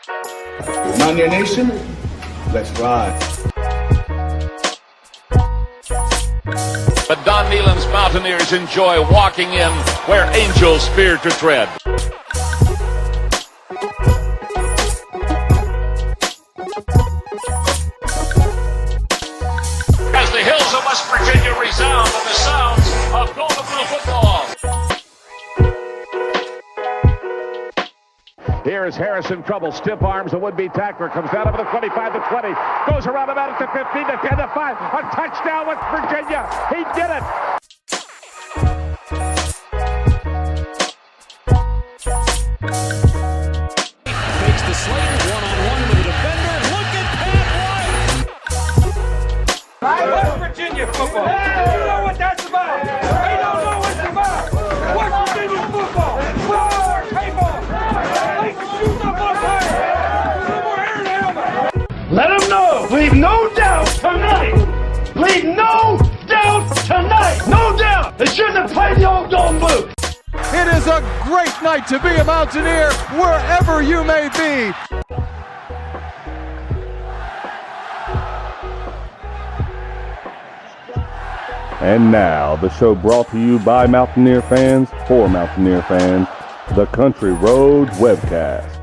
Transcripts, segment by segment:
Mountaineer Nation, let's ride. But Don Nealon's Mountaineers enjoy walking in where angels fear to tread. As the hills of West Virginia resound with the sounds of Wvu Football. Here is Harrison trouble, stiff arms, the would-be tackler, comes down over the 25 to 20, goes around about it to 15 to 10 to 5, a touchdown West Virginia, he did it! Takes the Slater one-on-one with the defender, look at Pat White! West Virginia football, you know what that's about, they don't know what it's about, West Virginia football, put on our tape on. Let them know. Leave no doubt tonight. Leave no doubt tonight. No doubt. They shouldn't have played the old Golden Boot. It is a great night to be a Mountaineer wherever you may be. And now, the show brought to you by Mountaineer fans for Mountaineer fans, the Country Roads Webcast.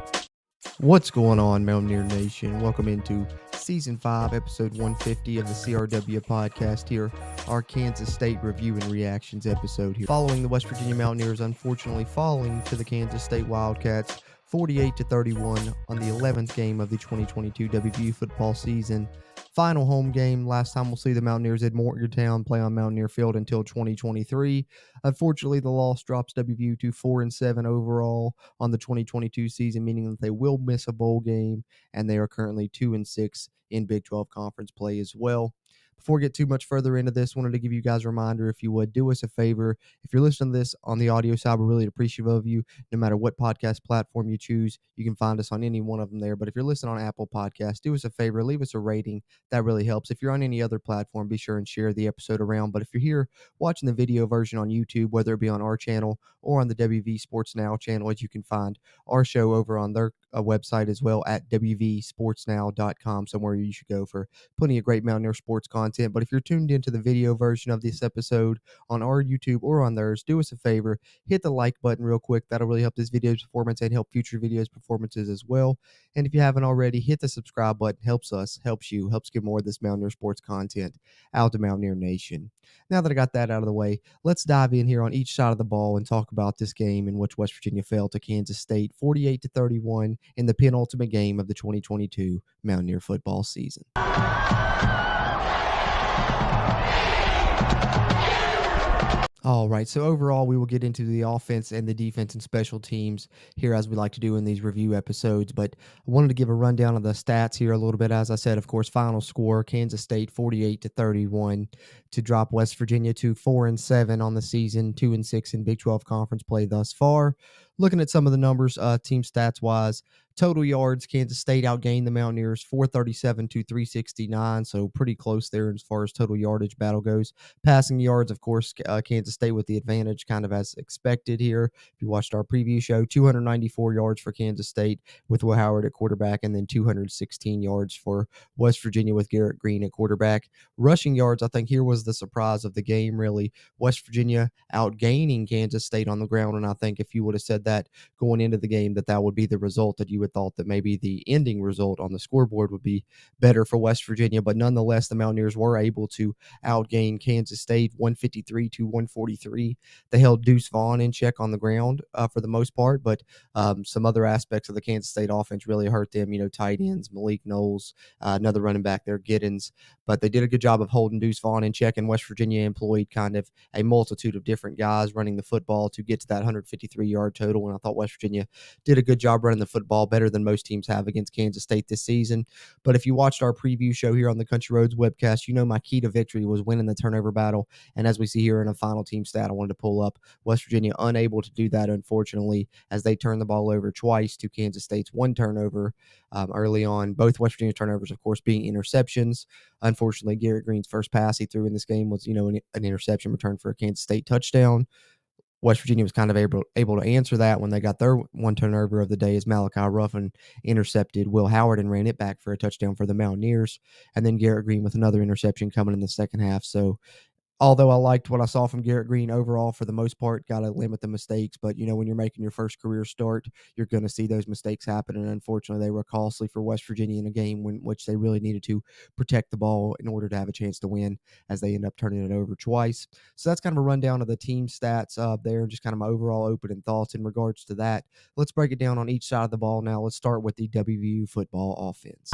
What's going on, Mountaineer Nation? Welcome into Season 5, Episode 150 of the CRW podcast here, our Kansas State Review and Reactions episode here. Following the West Virginia Mountaineers unfortunately falling to the Kansas State Wildcats 48-31 on the 11th game of the 2022 Wvu football season. Final home game. Last time we'll see the Mountaineers at Morgantown play on Mountaineer Field until 2023. Unfortunately, the loss drops Wvu to 4-7 overall on the 2022 season, meaning that they will miss a bowl game, and they are currently 2-6 in Big 12 conference play as well. Before we get too much further into this, wanted to give you guys a reminder, if you would, do us a favor. If you're listening to this on the audio side, we're really appreciative of you. No matter what podcast platform you choose, you can find us on any one of them there. But if you're listening on Apple Podcasts, do us a favor, leave us a rating. That really helps. If you're on any other platform, be sure and share the episode around. But if you're here watching the video version on YouTube, whether it be on our channel or on the WV Sports Now channel, as you can find our show over on their website as well at wvsportsnow.com, somewhere you should go for plenty of great Mountaineer sports content. But if you're tuned into the video version of this episode on our YouTube or on theirs, do us a favor, hit the like button real quick. That'll really help this video's performance and help future videos performances as well. And if you haven't already, hit the subscribe button. Helps us, helps you, helps get more of this Mountaineer sports content out to Mountaineer Nation. Now that I got that out of the way, let's dive in here on each side of the ball and talk about this game in which West Virginia fell to Kansas State 48-31 in the penultimate game of the 2022 Mountaineer football season. All right, so overall, we will get into the offense and the defense and special teams here, as we like to do in these review episodes. But I wanted to give a rundown of the stats here a little bit. As I said, of course, final score, Kansas State 48-31 to drop West Virginia to 4-7 on the season, 2-6 in Big 12 conference play thus far. Looking at some of the numbers, team stats-wise, total yards, Kansas State outgained the Mountaineers 437 to 369, so pretty close there as far as total yardage battle goes. Passing yards, of course, Kansas State with the advantage, kind of as expected here. If you watched our preview show, 294 yards for Kansas State with Will Howard at quarterback, and then 216 yards for West Virginia with Garrett Green at quarterback. Rushing yards, I think here was the surprise of the game, really. West Virginia outgaining Kansas State on the ground, and I think if you would have said that going into the game, that would be the result, that you would thought that maybe the ending result on the scoreboard would be better for West Virginia. But nonetheless, the Mountaineers were able to outgain Kansas State 153-143. They held Deuce Vaughn in check on the ground for the most part, but some other aspects of the Kansas State offense really hurt them. Tight ends, Malik Knowles, another running back there, Giddens. But they did a good job of holding Deuce Vaughn in check, and West Virginia employed kind of a multitude of different guys running the football to get to that 153-yard total. And I thought West Virginia did a good job running the football, better than most teams have against Kansas State this season. But if you watched our preview show here on the Country Roads Webcast, my key to victory was winning the turnover battle. And as we see here in a final team stat I wanted to pull up, West Virginia unable to do that, unfortunately, as they turned the ball over twice to Kansas State's one turnover early on. Both West Virginia turnovers, of course, being interceptions. Unfortunately, Garrett Green's first pass he threw in this game was, an interception return for a Kansas State touchdown. West Virginia was kind of able to answer that when they got their one turnover of the day, as Malachi Ruffin intercepted Will Howard and ran it back for a touchdown for the Mountaineers, and then Garrett Green with another interception coming in the second half. So although I liked what I saw from Garrett Green overall, for the most part, got to limit the mistakes. But, when you're making your first career start, you're going to see those mistakes happen. And unfortunately, they were costly for West Virginia in a game which they really needed to protect the ball in order to have a chance to win, as they end up turning it over twice. So that's kind of a rundown of the team stats there, and just kind of my overall opening thoughts in regards to that. Let's break it down on each side of the ball now. Let's start with the Wvu Football Offense.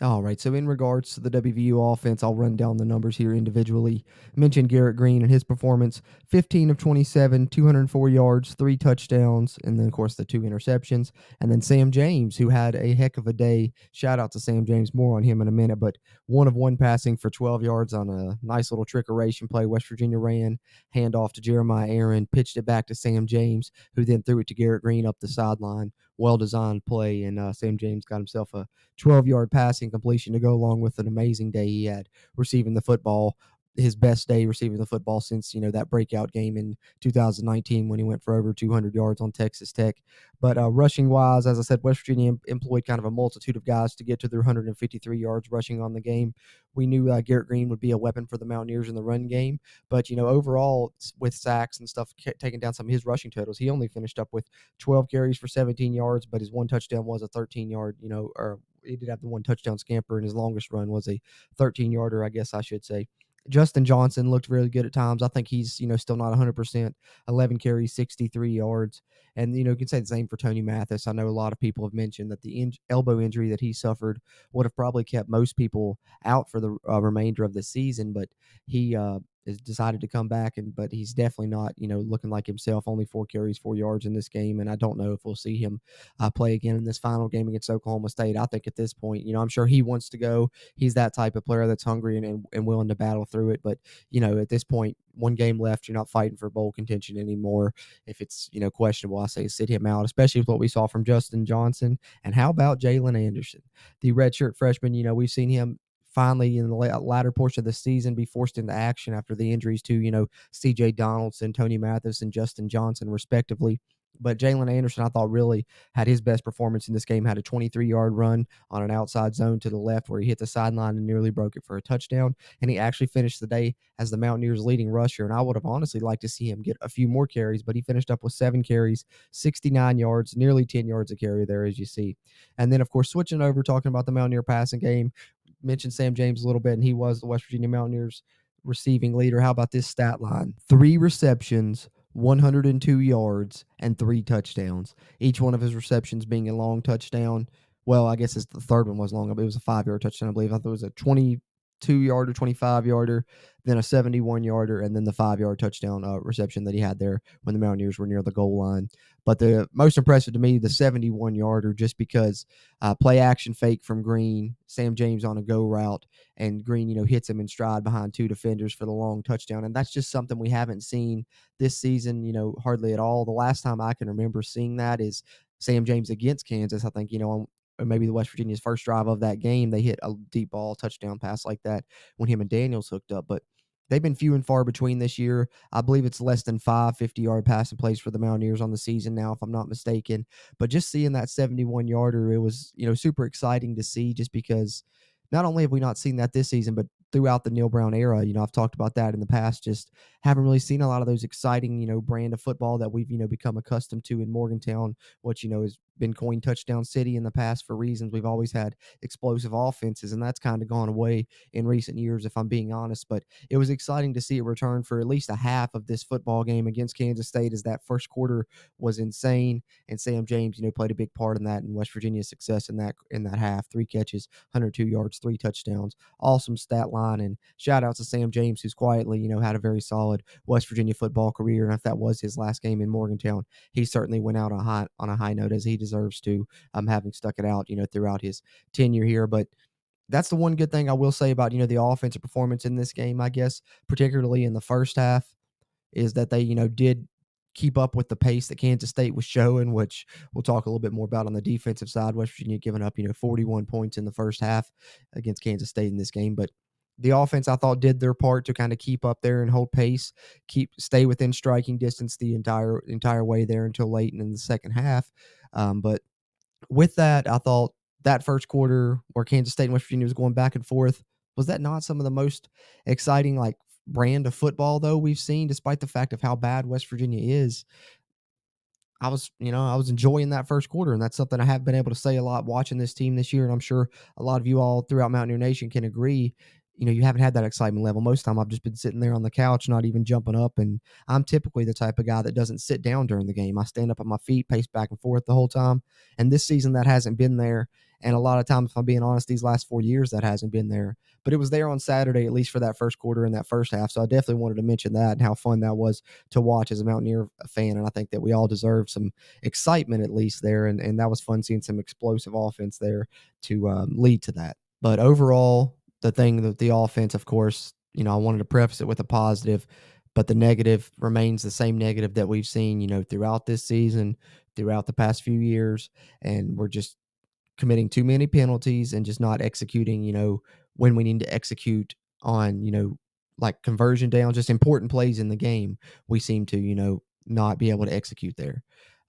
All right, so in regards to the WVU offense, I'll run down the numbers here individually. I mentioned Garrett Green and his performance: 15 of 27, 204 yards, 3 touchdowns, and then, of course, the 2 interceptions. And then Sam James, who had a heck of a day. Shout out to Sam James, more on him in a minute, but 1 of 1 passing for 12 yards on a nice little trickeration play West Virginia ran. Handoff to Jeremiah Aaron, pitched it back to Sam James, who then threw it to Garrett Green up the sideline. Well-designed play, and Sam James got himself a 12-yard passing completion to go along with an amazing day he had receiving the football. His best day receiving the football since, that breakout game in 2019 when he went for over 200 yards on Texas Tech. But rushing-wise, as I said, West Virginia employed kind of a multitude of guys to get to their 153 yards rushing on the game. We knew Garrett Green would be a weapon for the Mountaineers in the run game. But, overall, with sacks and stuff, taking down some of his rushing totals, he only finished up with 12 carries for 17 yards, but his one touchdown was a 13-yard, or he did have the one touchdown scamper, and his longest run was a 13-yarder, I guess I should say. Justin Johnson looked really good at times. I think he's, still not 100%. 11 carries, 63 yards. And, you can say the same for Tony Mathis. I know a lot of people have mentioned that the elbow injury that he suffered would have probably kept most people out for the remainder of the season, but he has decided to come back, but he's definitely not, looking like himself. Only 4 carries, 4 yards in this game, and I don't know if we'll see him play again in this final game against Oklahoma State. I think at this point, I'm sure he wants to go. He's that type of player that's hungry and willing to battle through it. But, at this point, 1 game left, you're not fighting for bowl contention anymore. If it's, questionable, I say sit him out, especially with what we saw from Justin Johnson. And how about Jalen Anderson, the redshirt freshman? We've seen him finally in the latter portion of the season be forced into action after the injuries to, C.J. Donaldson, Tony Mathis, and Justin Johnson, respectively. But Jalen Anderson, I thought, really had his best performance in this game. Had a 23-yard run on an outside zone to the left where he hit the sideline and nearly broke it for a touchdown. And he actually finished the day as the Mountaineers' leading rusher. And I would have honestly liked to see him get a few more carries, but he finished up with 7 carries, 69 yards, nearly 10 yards a carry there, as you see. And then, of course, switching over, talking about the Mountaineer passing game, mentioned Sam James a little bit, and he was the West Virginia Mountaineers receiving leader. How about this stat line? 3 receptions, 102 yards, and 3 touchdowns. Each one of his receptions being a long touchdown. Well, I guess the third one was long, but it was a 5-yard touchdown, I believe. I thought it was a 22-yarder, 25-yarder, then a 71-yarder, and then the 5-yard touchdown reception that he had there when the Mountaineers were near the goal line. But the most impressive to me, the 71-yarder, just because play action fake from Green, Sam James on a go route, and Green, hits him in stride behind 2 defenders for the long touchdown. And that's just something we haven't seen this season, hardly at all. The last time I can remember seeing that is Sam James against Kansas. I think, on maybe the West Virginia's first drive of that game, they hit a deep ball touchdown pass like that when him and Daniels hooked up. But they've been few and far between this year. I believe it's less than 5 50-yard passing plays for the Mountaineers on the season now, if I'm not mistaken. But just seeing that 71-yarder, it was, super exciting to see, just because not only have we not seen that this season, but throughout the Neil Brown era, I've talked about that in the past, just haven't really seen a lot of those exciting, brand of football that we've, become accustomed to in Morgantown, which, has been coined Touchdown City in the past for reasons. We've always had explosive offenses, and that's kind of gone away in recent years, if I'm being honest. But it was exciting to see it return for at least a half of this football game against Kansas State, as that first quarter was insane. And Sam James, played a big part in that, and West Virginia's success in that half. 3 catches, 102 yards, 3 touchdowns. Awesome stat line. And shout out to Sam James, who's quietly, had a very solid West Virginia football career. And if that was his last game in Morgantown, he certainly went out on a high note, as he deserves to, having stuck it out, throughout his tenure here. But that's the one good thing I will say about, the offensive performance in this game, I guess, particularly in the first half, is that they, did keep up with the pace that Kansas State was showing, which we'll talk a little bit more about on the defensive side. West Virginia giving up, 41 points in the first half against Kansas State in this game. But The offense, I thought, did their part to kind of keep up there and hold pace, stay within striking distance the entire way there until late in the second half. But with that, I thought that first quarter where Kansas State and West Virginia was going back and forth, was that not some of the most exciting like brand of football though we've seen, despite the fact of how bad West Virginia is? I was enjoying that first quarter, and that's something I have been able to say a lot watching this team this year, and I'm sure a lot of you all throughout Mountaineer Nation can agree. You haven't had that excitement level. Most of the time, I've just been sitting there on the couch, not even jumping up, and I'm typically the type of guy that doesn't sit down during the game. I stand up on my feet, pace back and forth the whole time, and this season that hasn't been there, and a lot of times, if I'm being honest, these last 4 years that hasn't been there. But it was there on Saturday, at least for that first quarter and that first half, so I definitely wanted to mention that and how fun that was to watch as a Mountaineer fan, and I think that we all deserve some excitement at least there, and that was fun seeing some explosive offense there to lead to that. But overall, the thing that the offense, of course, I wanted to preface it with a positive, but the negative remains the same negative that we've seen, throughout this season, throughout the past few years, and we're just committing too many penalties and just not executing, when we need to execute on, like conversion down, just important plays in the game. We seem to, not be able to execute there.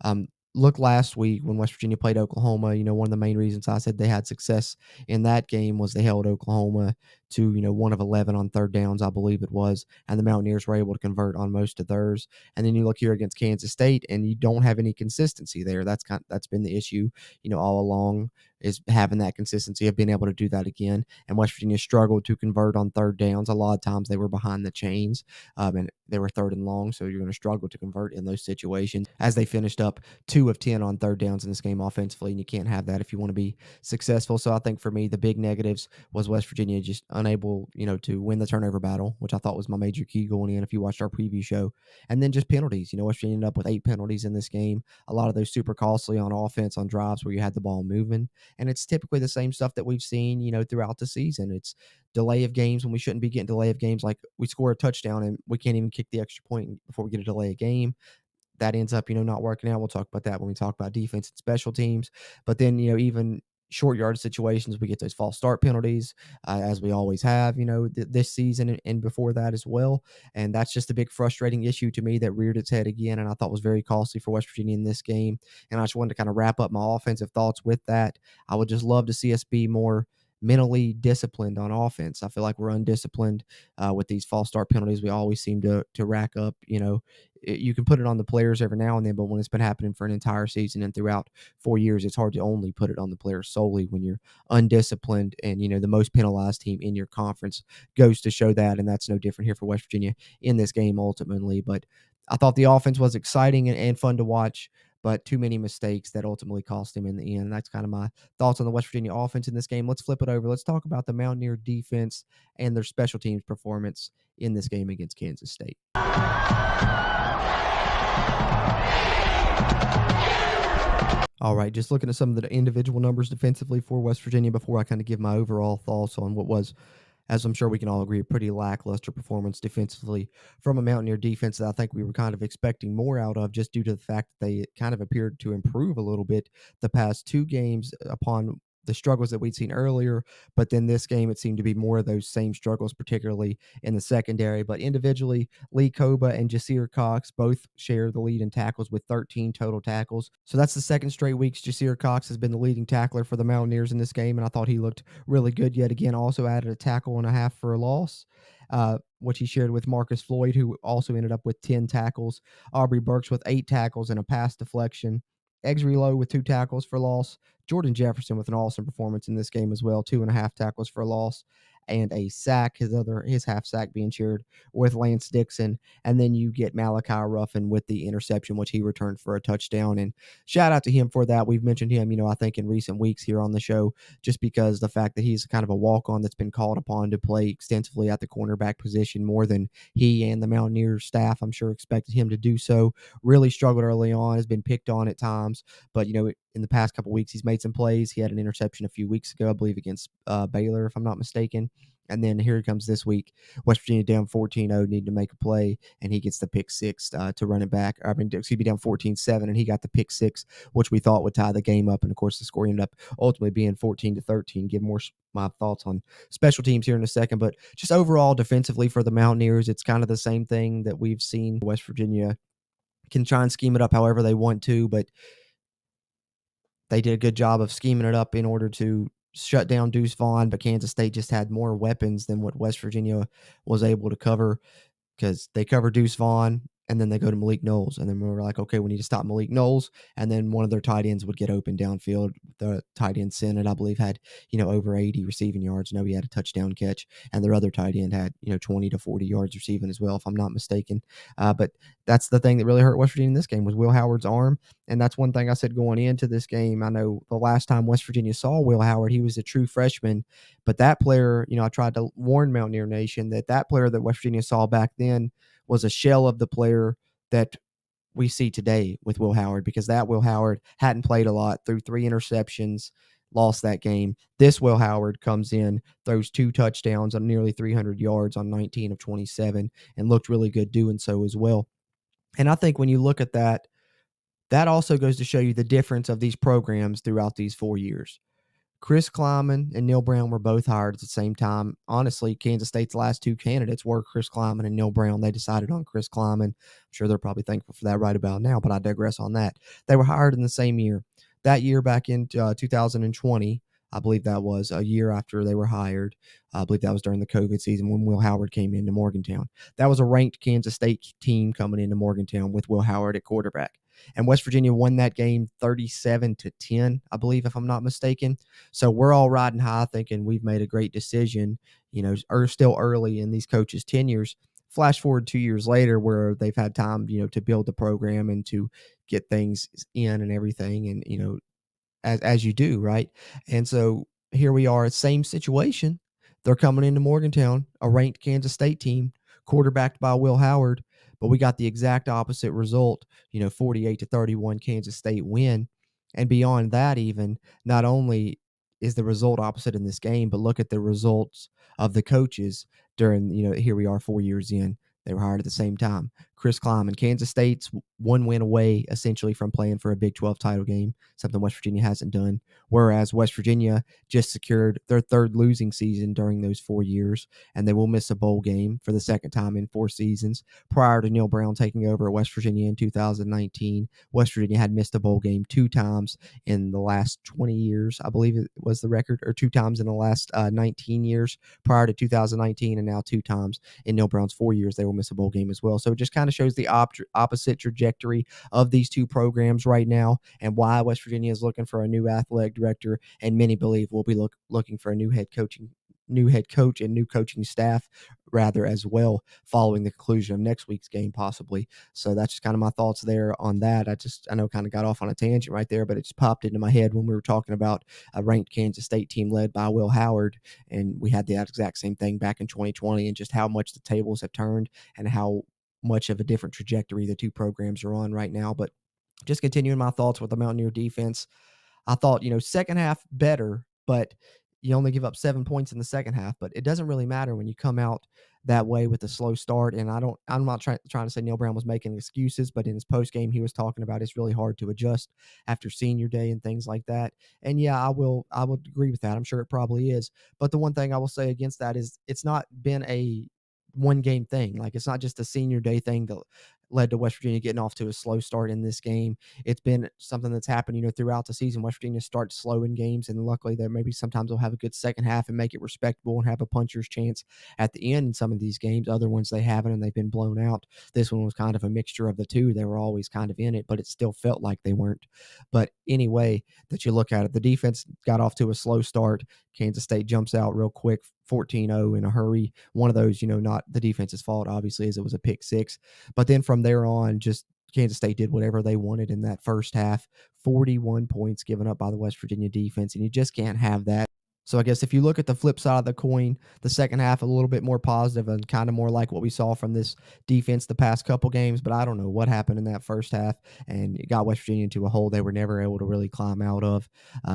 Um, Look last week when West Virginia played Oklahoma, one of the main reasons I said they had success in that game was they held Oklahoma to, 1 of 11 on third downs, I believe it was, and the Mountaineers were able to convert on most of theirs. And then you look here against Kansas State and you don't have any consistency there. That's been the issue, all along, is having that consistency of being able to do that again. And West Virginia struggled to convert on third downs. A lot of times they were behind the chains, and they were third and long, so you're going to struggle to convert in those situations as they finished up 2 of 10 on third downs in this game offensively, and you can't have that if you want to be successful. So I think for me, the big negatives was West Virginia just unable, to win the turnover battle, which I thought was my major key going in if you watched our preview show. And then just penalties. West Virginia ended up with 8 penalties in this game, a lot of those super costly on offense on drives where you had the ball moving. And it's typically the same stuff that we've seen, throughout the season. It's delay of games when we shouldn't be getting delay of games. Like we score a touchdown and we can't even kick the extra point before we get a delay of game. That ends up, not working out. We'll talk about that when we talk about defense and special teams. But then, even short yard situations, we get those false start penalties, as we always have, this season and before that as well. And that's just a big frustrating issue to me that reared its head again, and I thought was very costly for West Virginia in this game. And I just wanted to kind of wrap up my offensive thoughts with that. I would just love to see us be more mentally disciplined on offense. I feel like we're undisciplined with these false start penalties. We always seem to rack up, you can put it on the players every now and then, but when it's been happening for an entire season and throughout 4 years, it's hard to only put it on the players solely when you're undisciplined. And, the most penalized team in your conference goes to show that. And that's no different here for West Virginia in this game ultimately. But I thought the offense was exciting and fun to watch, but too many mistakes that ultimately cost him in the end. That's kind of my thoughts on the West Virginia offense in this game. Let's flip it over. Let's talk about the Mountaineer defense and their special teams performance in this game against Kansas State. All right, just looking at some of the individual numbers defensively for West Virginia before I kind of give my overall thoughts on what was, as I'm sure we can all agree, a pretty lackluster performance defensively from a Mountaineer defense that I think we were kind of expecting more out of, just due to the fact that they kind of appeared to improve a little bit the past 2 games upon the struggles that we'd seen earlier. But then this game, it seemed to be more of those same struggles, particularly in the secondary. But individually, Lee Koba and Jasir Cox both share the lead in tackles with 13 total tackles. So that's the second straight weeks Jasir Cox has been the leading tackler for the Mountaineers in this game, and I thought he looked really good yet again. Also added a tackle and a half for a loss, which he shared with Marcus Floyd, who also ended up with 10 tackles. Aubrey Burks with 8 tackles and a pass deflection. Exree Lowe with 2 tackles for loss. Jordan Jefferson with an awesome performance in this game as well, 2.5 tackles for a loss and a sack, his half sack being shared with Lance Dixon. And then you get Malachi Ruffin with the interception, which he returned for a touchdown. And shout out to him for that. We've mentioned him, I think in recent weeks here on the show, just because the fact that he's kind of a walk-on that's been called upon to play extensively at the cornerback position more than he and the Mountaineers staff, I'm sure, expected him to do so. Really struggled early on, has been picked on at times, but, in the past couple weeks, he's made some plays. He had an interception a few weeks ago, I believe, against Baylor, if I'm not mistaken. And then here it comes this week. West Virginia down 14-0, need to make a play, and he gets the pick six to run it back. Excuse me, down 14-7, and he got the pick six, which we thought would tie the game up. And, of course, the score ended up ultimately being 14-13. Give more my thoughts on special teams here in a second. But just overall defensively for the Mountaineers, it's kind of the same thing that we've seen. West Virginia can try and scheme it up however they want to, but they did a good job of scheming it up in order to shut down Deuce Vaughn, but Kansas State just had more weapons than what West Virginia was able to cover, because they cover Deuce Vaughn, and then they go to Malik Knowles. And then we were like, okay, we need to stop Malik Knowles. And then one of their tight ends would get open downfield. The tight end, Sennett, I believe, had, over 80 receiving yards. No, he had a touchdown catch. And their other tight end had, 20 to 40 yards receiving as well, if I'm not mistaken. But that's the thing that really hurt West Virginia in this game was Will Howard's arm. And that's one thing I said going into this game. I know the last time West Virginia saw Will Howard, he was a true freshman. But that player, I tried to warn Mountaineer Nation that player that West Virginia saw back then was a shell of the player that we see today with Will Howard, because that Will Howard hadn't played a lot, threw 3 interceptions, lost that game. This Will Howard comes in, throws 2 touchdowns on nearly 300 yards on 19 of 27, and looked really good doing so as well. And I think when you look at that, that also goes to show you the difference of these programs throughout these 4 years. Chris Kleiman and Neil Brown were both hired at the same time. Honestly, Kansas State's last 2 candidates were Chris Kleiman and Neil Brown. They decided on Chris Kleiman. I'm sure they're probably thankful for that right about now, but I digress on that. They were hired in the same year. That year, back in 2020, I believe that was a year after they were hired. I believe that was during the COVID season when Will Howard came into Morgantown. That was a ranked Kansas State team coming into Morgantown with Will Howard at quarterback. And West Virginia won that game 37-10, I believe, if I'm not mistaken. So we're all riding high thinking we've made a great decision, still early in these coaches' tenures. Flash forward 2 years later where they've had time, to build the program and to get things in and everything. And, as you do, right? And so here we are, same situation. They're coming into Morgantown, a ranked Kansas State team, quarterbacked by Will Howard, but we got the exact opposite result, 48-31 Kansas State win. And beyond that, even, not only is the result opposite in this game, but look at the results of the coaches during, here we are 4 years in. They were hired at the same time. Chris Kleiman, Kansas State's 1 win away, essentially, from playing for a Big 12 title game, something West Virginia hasn't done. Whereas West Virginia just secured their 3rd losing season during those 4 years, and they will miss a bowl game for the 2nd time in 4 seasons. Prior to Neil Brown taking over at West Virginia in 2019, West Virginia had missed a bowl game 2 times in the last 20 years, I believe it was the record, or 2 times in the last 19 years prior to 2019, and now 2 times in Neil Brown's 4 years they will miss a bowl game as well. So it just kind of shows the opposite trajectory of these 2 programs right now, and why West Virginia is looking for a new athletic director, and many believe we'll be looking for a new head coach and new coaching staff rather as well, following the conclusion of next week's game possibly. So that's just kind of my thoughts there on that. I know kind of got off on a tangent right there, but it just popped into my head when we were talking about a ranked Kansas State team led by Will Howard, and we had the exact same thing back in 2020, and just how much the tables have turned and how much of a different trajectory the 2 programs are on right now. But just continuing my thoughts with the Mountaineer defense, I thought, second half better, but you only give up 7 points in the second half. But it doesn't really matter when you come out that way with a slow start. And I'm not trying to say Neil Brown was making excuses, but in his post game, he was talking about it's really hard to adjust after senior day and things like that. And yeah, I would agree with that. I'm sure it probably is. But the one thing I will say against that is it's not been a 1 game thing. Like, it's not just a senior day thing that led to West Virginia getting off to a slow start in this game. It's been something that's happened, throughout the season. West Virginia starts slow in games, and luckily there maybe sometimes they'll have a good second half and make it respectable and have a puncher's chance at the end in some of these games. Other ones they haven't, and they've been blown out. This one was kind of a mixture of the 2. They were always kind of in it, but it still felt like they weren't. But anyway, that you look at it, the defense got off to a slow start. Kansas State jumps out real quick, 14-0 in a hurry. One of those, not the defense's fault, obviously, as it was a pick 6. But then from there on, just Kansas State did whatever they wanted in that first half. 41 points given up by the West Virginia defense, and you just can't have that. So I guess if you look at the flip side of the coin, the second half a little bit more positive and kind of more like what we saw from this defense the past couple games. But I don't know what happened in that first half, and it got West Virginia into a hole they were never able to really climb out of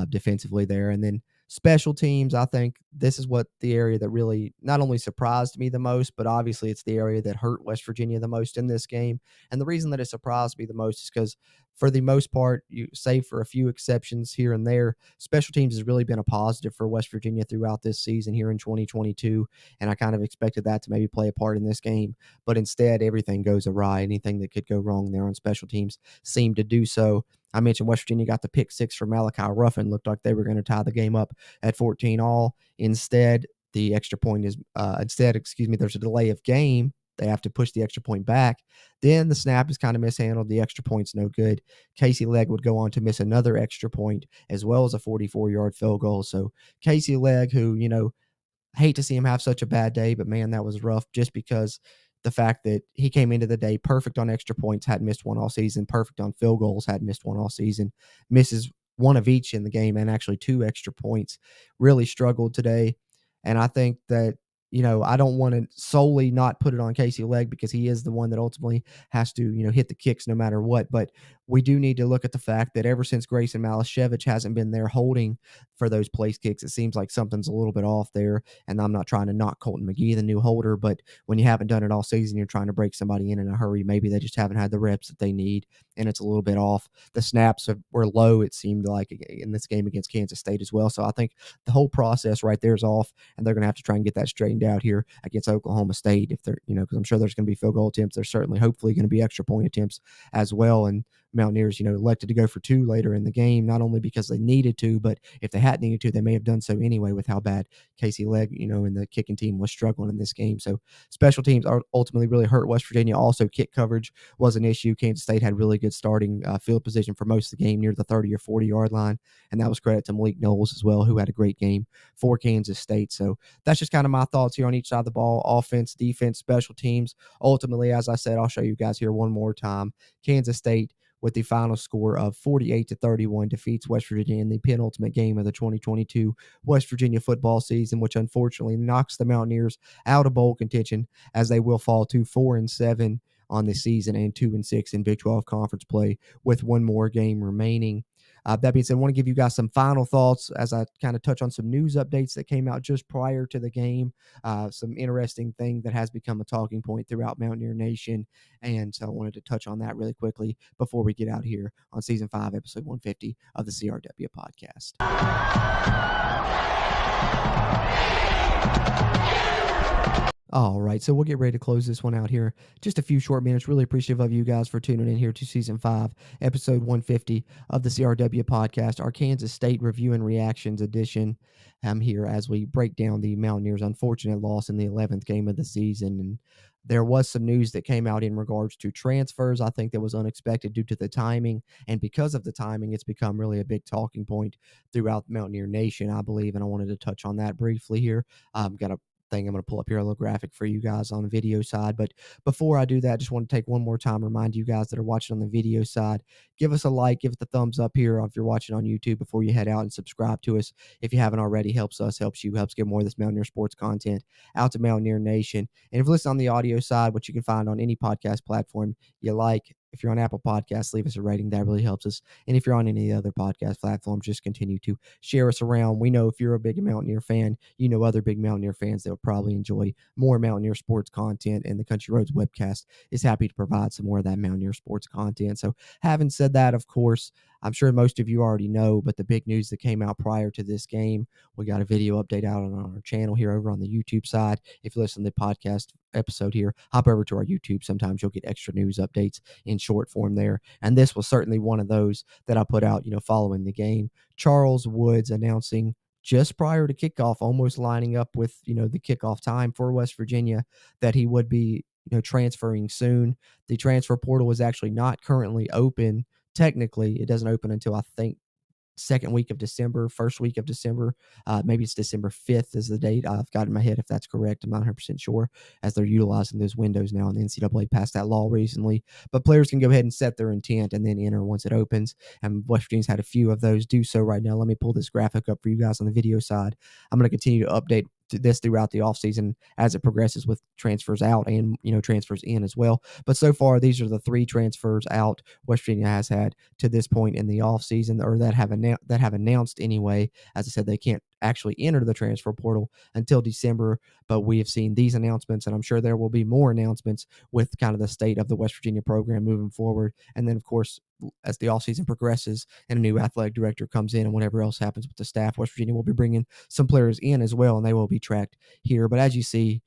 defensively there. And then Special teams, I think this is what the area that really not only surprised me the most, but obviously it's the area that hurt West Virginia the most in this game. And the reason that it surprised me the most is because for the most part, you save for a few exceptions here and there, special teams has really been a positive for West Virginia throughout this season here in 2022. And I kind of expected that to maybe play a part in this game. But instead, everything goes awry. Anything that could go wrong there on special teams seemed to do so. I mentioned West Virginia got the pick six from Malachi Ruffin. Looked like they were going to tie the game up at 14-all. Instead, the extra point is there's a delay of game. They have to push the extra point back. Then the snap is kind of mishandled. The extra point's no good. Casey Legg would go on to miss another extra point as well as a 44-yard field goal. So Casey Legg, who, hate to see him have such a bad day, but man, that was rough just because the fact that he came into the day perfect on extra points, hadn't missed one all season, perfect on field goals, hadn't missed one all season, misses one of each in the game and actually 2 extra points, really struggled today. And I think that, I don't want to solely not put it on Casey Legg because he is the one that ultimately has to, hit the kicks no matter what. But we do need to look at the fact that ever since Grayson Malashevich hasn't been there holding for those place kicks, it seems like something's a little bit off there. And I'm not trying to knock Colton McGee, the new holder, but when you haven't done it all season, you're trying to break somebody in a hurry. Maybe they just haven't had the reps that they need, and it's a little bit off. The snaps were low, it seemed like, in this game against Kansas State as well. So I think the whole process right there is off, and they're going to have to try and get that straightened out here against Oklahoma State. If they're, because I'm sure there's going to be field goal attempts. There's certainly, hopefully, going to be extra point attempts as well. And Mountaineers, elected to go for 2 later in the game, not only because they needed to, but if they hadn't needed to, they may have done so anyway with how bad Casey Legg, and the kicking team was struggling in this game. So special teams are ultimately really hurt West Virginia. Also, kick coverage was an issue. Kansas State had really good starting field position for most of the game near the 30 or 40-yard line, and that was credit to Malik Knowles as well, who had a great game for Kansas State. So that's just kind of my thoughts here on each side of the ball: offense, defense, special teams. Ultimately, as I said, I'll show you guys here one more time. Kansas State, with the final score of 48-31, defeats West Virginia in the penultimate game of the 2022 West Virginia football season, which unfortunately knocks the Mountaineers out of bowl contention, as they will fall to 4-7 on the season and 2-6 in Big 12 conference play with one more game remaining. That being said, I want to give you guys some final thoughts as I kind of touch on some news updates that came out just prior to the game, some interesting thing that has become a talking point throughout Mountaineer Nation. And so I wanted to touch on that really quickly before we get out of here on Season 5, Episode 150 of the CRW Podcast. All right, so we'll get ready to close this one out here. Just a few short minutes. Really appreciative of you guys for tuning in here to Season 5, Episode 150 of the CRW Podcast, our Kansas State Review and Reactions edition. I'm here as we break down the Mountaineers' unfortunate loss in the 11th game of the season. And there was some news that came out in regards to transfers. I think that was unexpected due to the timing. And because of the timing, it's become really a big talking point throughout Mountaineer Nation, I believe. And I wanted to touch on that briefly here. Got a thing I'm going to pull up here, a little graphic for you guys on the video side. But before I do that, I just want to take one more time, remind you guys that are watching on the video side, give us a like, give it the thumbs up here if you're watching on YouTube before you head out, and subscribe to us if you haven't already. Helps us, helps you, helps get more of this Mountaineer sports content out to Mountaineer Nation. And if you listen on the audio side, which you can find on any podcast platform you like, if you're on Apple Podcasts, leave us a rating. That really helps us. And if you're on any other podcast platforms, just continue to share us around. We know if you're a big Mountaineer fan, you know other big Mountaineer fans that will probably enjoy more Mountaineer sports content, and the Country Roads Webcast is happy to provide some more of that Mountaineer sports content. So having said that, of course, I'm sure most of you already know, but the big news that came out prior to this game, we got a video update out on our channel here over on the YouTube side. If you listen to the podcast episode here, hop over to our YouTube. Sometimes you'll get extra news updates in short form there. And this was certainly one of those that I put out, following the game. Charles Woods announcing just prior to kickoff, almost lining up with, the kickoff time for West Virginia, that he would be, transferring soon. The transfer portal is actually not currently open. Technically, it doesn't open until, I think, second week of December, first week of December. Maybe it's December 5th is the date. I've got in my head if that's correct. I'm not 100% sure, as they're utilizing those windows now, and the NCAA passed that law recently. But players can go ahead and set their intent and then enter once it opens. And West Virginia's had a few of those do so right now. Let me pull this graphic up for you guys on the video side. I'm going to continue to update this throughout the offseason as it progresses with transfers out and, transfers in as well. But so far, these are the 3 transfers out West Virginia has had to this point in the offseason, or that have announced anyway. As I said, they can't actually enter the transfer portal until December. But we have seen these announcements, and I'm sure there will be more announcements with kind of the state of the West Virginia program moving forward. And then, of course, as the offseason progresses and a new athletic director comes in and whatever else happens with the staff, West Virginia will be bringing some players in as well, and they will be tracked here. But as you see,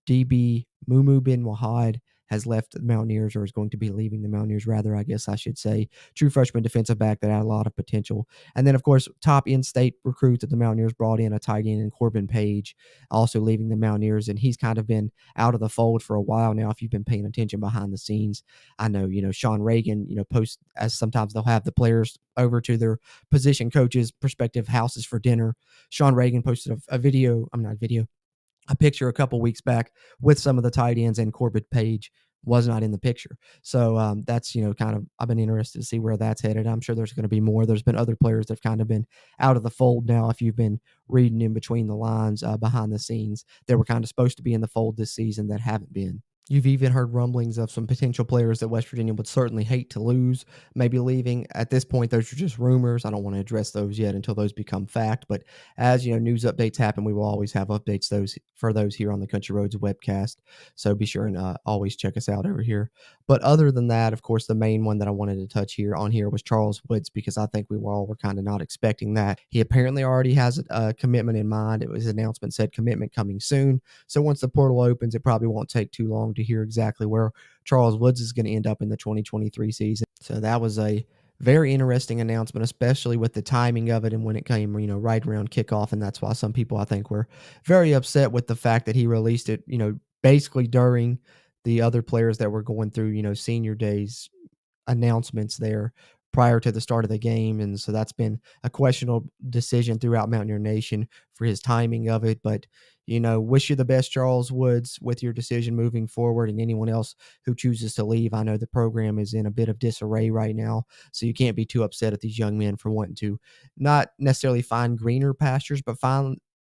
DB Mumu bin Wahad has left the Mountaineers, or is going to be leaving the Mountaineers, rather, I guess I should say. True freshman defensive back that had a lot of potential. And then, of course, top in-state recruits that the Mountaineers brought in, a tight end in Corbin Page, also leaving the Mountaineers, and he's kind of been out of the fold for a while now. If you've been paying attention behind the scenes, I know, Sean Reagan, posts, as sometimes they'll have the players over to their position coaches' prospective houses for dinner. Sean Reagan posted a picture a couple weeks back with some of the tight ends, and Corbin Page was not in the picture. So that's, kind of, I've been interested to see where that's headed. I'm sure there's going to be more. There's been other players that have kind of been out of the fold now. If you've been reading in between the lines, behind the scenes, they were kind of supposed to be in the fold this season that haven't been. You've even heard rumblings of some potential players that West Virginia would certainly hate to lose, maybe leaving. At this point, those are just rumors. I don't want to address those yet until those become fact. But as news updates happen, we will always have updates for those here on the Country Roads Webcast. So be sure and always check us out over here. But other than that, of course, the main one that I wanted to touch on here was Charles Woods, because I think we were kind of not expecting that. He apparently already has a commitment in mind. It was an announcement said commitment coming soon. So once the portal opens, it probably won't take too long to hear exactly where Charles Woods is going to end up in the 2023 season. So that was a very interesting announcement, especially with the timing of it and when it came, right around kickoff. And that's why some people, I think, were very upset with the fact that he released it, basically during the other players that were going through, senior days announcements there prior to the start of the game. And so that's been a questionable decision throughout Mountaineer Nation for his timing of it. But, wish you the best, Charles Woods, with your decision moving forward, and anyone else who chooses to leave. I know the program is in a bit of disarray right now, so you can't be too upset at these young men for wanting to not necessarily find greener pastures, but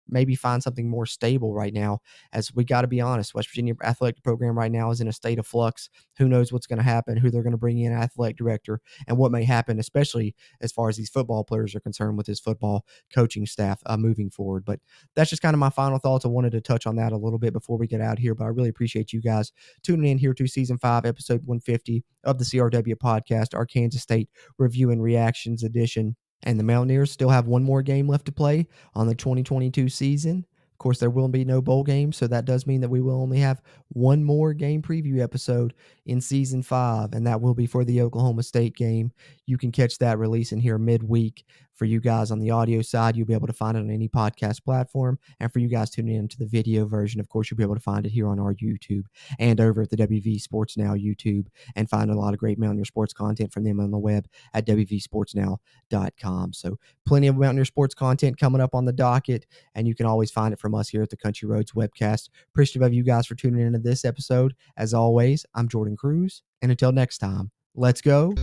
maybe find something more stable right now. As we got to be honest, West Virginia athletic program right now is in a state of flux. Who knows what's going to happen, who they're going to bring in athletic director, and what may happen, especially as far as these football players are concerned with his football coaching staff moving forward. But that's just kind of my final thoughts. I wanted to touch on that a little bit before we get out here, but I really appreciate you guys tuning in here to season 5, episode 150 of the CRW podcast, our Kansas State review and reactions edition. And the Mountaineers still have one more game left to play on the 2022 season. Of course, there will be no bowl game, so that does mean that we will only have one more game preview episode in Season 5, and that will be for the Oklahoma State game. You can catch that releasing here midweek. For you guys on the audio side, you'll be able to find it on any podcast platform. And for you guys tuning into the video version, of course, you'll be able to find it here on our YouTube and over at the WV Sports Now YouTube, and find a lot of great Mountaineer sports content from them on the web at wvsportsnow.com. So plenty of Mountaineer sports content coming up on the docket, and you can always find it from us here at the Country Roads Webcast. Appreciative of you guys for tuning into this episode. As always, I'm Jordan Cruz, and until next time, let's go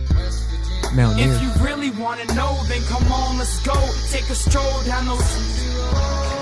Mountaineers. If you really want to know, then come on, let's go. Take a stroll down those